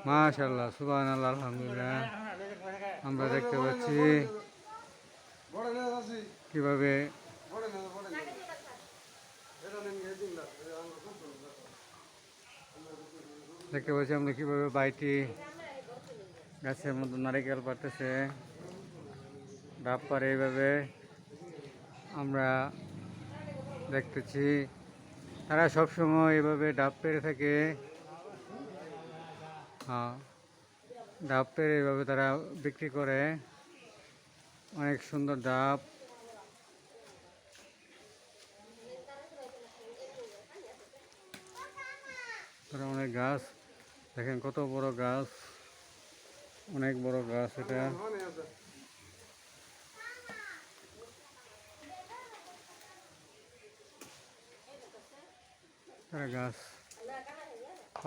মাশাআল্লাহ, সুবহানাল্লাহ, আলহামদুলিল্লাহ। আমরা দেখতে পাচ্ছি কিভাবে আমরা কিভাবে বাইটি গাছের মধ্যে নারিকেল পাড়তেছে, ডাব পারে। এইভাবে আমরা দেখতেছি তারা সবসময় এভাবে ডাব পেরে থাকে। হ্যাঁ, ডাব পেরে এভাবে তারা বিক্রি করে। অনেক সুন্দর ডাব। তারা অনেক গাছ, দেখেন কত বড় গাছ, অনেক বড় গাছ এটা। তারা গাছ